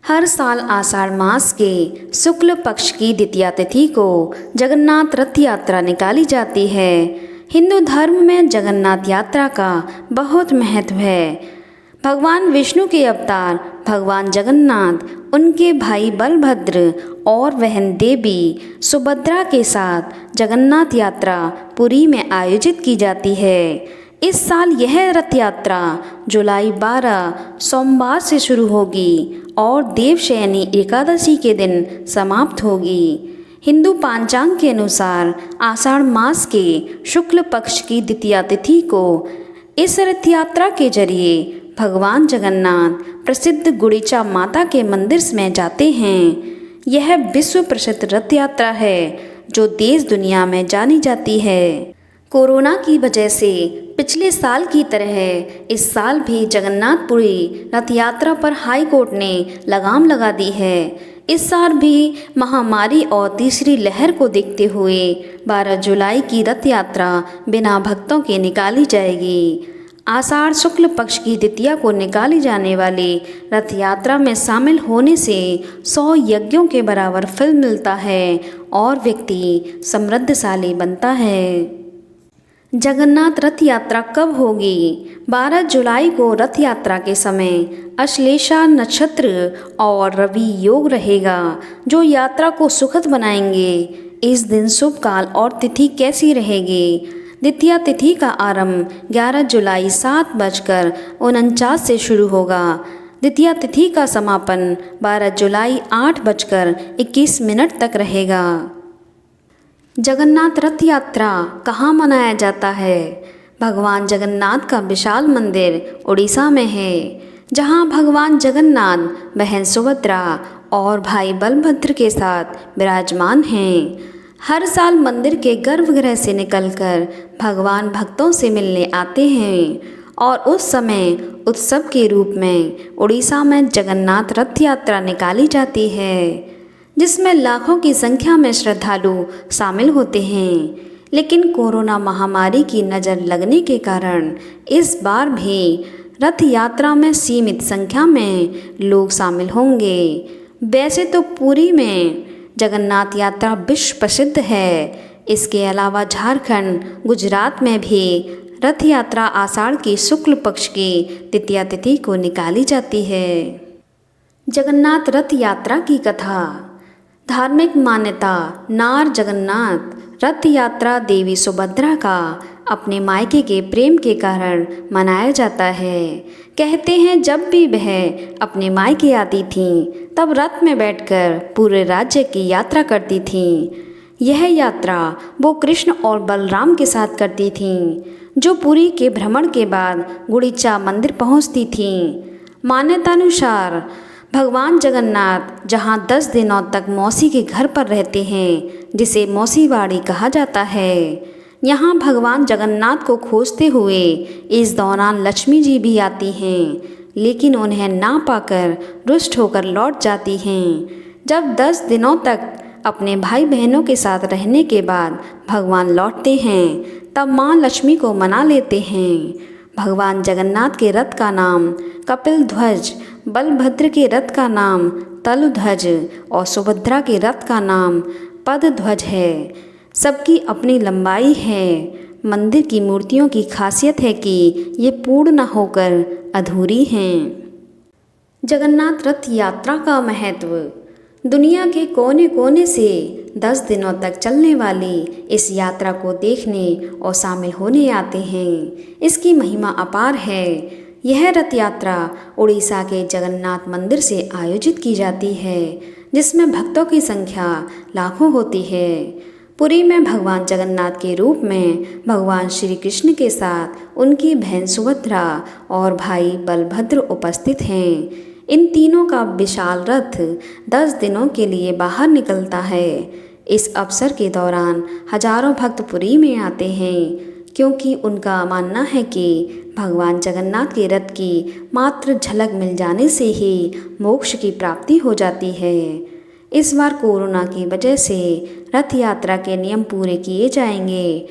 हर साल आषाढ़ मास के शुक्ल पक्ष की द्वितीया तिथि को जगन्नाथ रथ यात्रा निकाली जाती है। हिंदू धर्म में जगन्नाथ यात्रा का बहुत महत्व है। भगवान विष्णु के अवतार भगवान जगन्नाथ उनके भाई बलभद्र और बहन देवी सुभद्रा के साथ जगन्नाथ यात्रा पुरी में आयोजित की जाती है। इस साल यह रथ यात्रा जुलाई 12 सोमवार से शुरू होगी और देवशयनी एकादशी के दिन समाप्त होगी। हिंदू पांचांग के अनुसार आषाढ़ मास के शुक्ल पक्ष की द्वितीया तिथि को इस रथ यात्रा के जरिए भगवान जगन्नाथ प्रसिद्ध गुड़ीचा माता के मंदिर में जाते हैं। यह विश्व प्रसिद्ध रथ यात्रा है जो देश दुनिया में जानी जाती है। कोरोना की वजह से पिछले साल की तरह इस साल भी जगन्नाथपुरी रथ यात्रा पर हाई कोर्ट ने लगाम लगा दी है। इस साल भी महामारी और तीसरी लहर को देखते हुए 12 जुलाई की रथ यात्रा बिना भक्तों के निकाली जाएगी। आषाढ़ शुक्ल पक्ष की द्वितीया को निकाली जाने वाली रथ यात्रा में शामिल होने से 100 यज्ञों के बराबर फल मिलता है और व्यक्ति समृद्धशाली बनता है। जगन्नाथ रथ यात्रा कब होगी? 12 जुलाई को रथ यात्रा के समय अश्लेषा नक्षत्र और रवि योग रहेगा जो यात्रा को सुखद बनाएंगे। इस दिन शुभ काल और तिथि कैसी रहेगी? द्वितीया तिथि का आरंभ 11 जुलाई 7:49 से शुरू होगा। द्वितीया तिथि का समापन 12 जुलाई 8:21 तक रहेगा। जगन्नाथ रथ यात्रा कहाँ मनाया जाता है? भगवान जगन्नाथ का विशाल मंदिर उड़ीसा में है, जहाँ भगवान जगन्नाथ बहन सुभद्रा और भाई बलभद्र के साथ विराजमान हैं। हर साल मंदिर के गर्भगृह से निकलकर भगवान भक्तों से मिलने आते हैं और उस समय उत्सव के रूप में उड़ीसा में जगन्नाथ रथ यात्रा निकाली जाती है, जिसमें लाखों की संख्या में श्रद्धालु शामिल होते हैं। लेकिन कोरोना महामारी की नज़र लगने के कारण इस बार भी रथ यात्रा में सीमित संख्या में लोग शामिल होंगे। वैसे तो पुरी में जगन्नाथ यात्रा विश्व प्रसिद्ध है। इसके अलावा झारखंड, गुजरात में भी रथ यात्रा आषाढ़ की शुक्ल पक्ष की द्वितीया तिथि को निकाली जाती है। जगन्नाथ रथ यात्रा की कथा। धार्मिक मान्यता। नार जगन्नाथ रथ यात्रा देवी सुभद्रा का अपने मायके के प्रेम के कारण मनाया जाता है। कहते हैं जब भी वह अपने मायके आती थीं तब रथ में बैठकर पूरे राज्य की यात्रा करती थीं। यह यात्रा वो कृष्ण और बलराम के साथ करती थीं, जो पुरी के भ्रमण के बाद गुड़ीचा मंदिर पहुंचती थीं। मान्यतानुसार भगवान जगन्नाथ जहां 10 दिनों तक मौसी के घर पर रहते हैं, जिसे मौसीवाड़ी कहा जाता है, यहाँ भगवान जगन्नाथ को खोजते हुए इस दौरान लक्ष्मी जी भी आती हैं, लेकिन उन्हें ना पाकर रुष्ट होकर लौट जाती हैं। जब 10 दिनों तक अपने भाई बहनों के साथ रहने के बाद भगवान लौटते हैं, तब माँ लक्ष्मी को मना लेते हैं। भगवान जगन्नाथ के रथ का नाम कपिल ध्वज, बलभद्र के रथ का नाम तलध्वज और सुभद्रा के रथ का नाम पदध्वज है। सबकी अपनी लंबाई है। मंदिर की मूर्तियों की खासियत है कि ये पूर्ण न होकर अधूरी हैं। जगन्नाथ रथ यात्रा का महत्व। दुनिया के कोने कोने से 10 दिनों तक चलने वाली इस यात्रा को देखने और शामिल होने आते हैं। इसकी महिमा अपार है। यह रथ यात्रा उड़ीसा के जगन्नाथ मंदिर से आयोजित की जाती है, जिसमें भक्तों की संख्या लाखों होती है। पुरी में भगवान जगन्नाथ के रूप में भगवान श्री कृष्ण के साथ उनकी बहन सुभद्रा और भाई बलभद्र उपस्थित हैं। इन तीनों का विशाल रथ 10 दिनों के लिए बाहर निकलता है। इस अवसर के दौरान हजारों भक्त पुरी में आते हैं, क्योंकि उनका मानना है कि भगवान जगन्नाथ के रथ की मात्र झलक मिल जाने से ही मोक्ष की प्राप्ति हो जाती है। इस बार कोरोना की वजह से रथ यात्रा के नियम पूरे किए जाएंगे।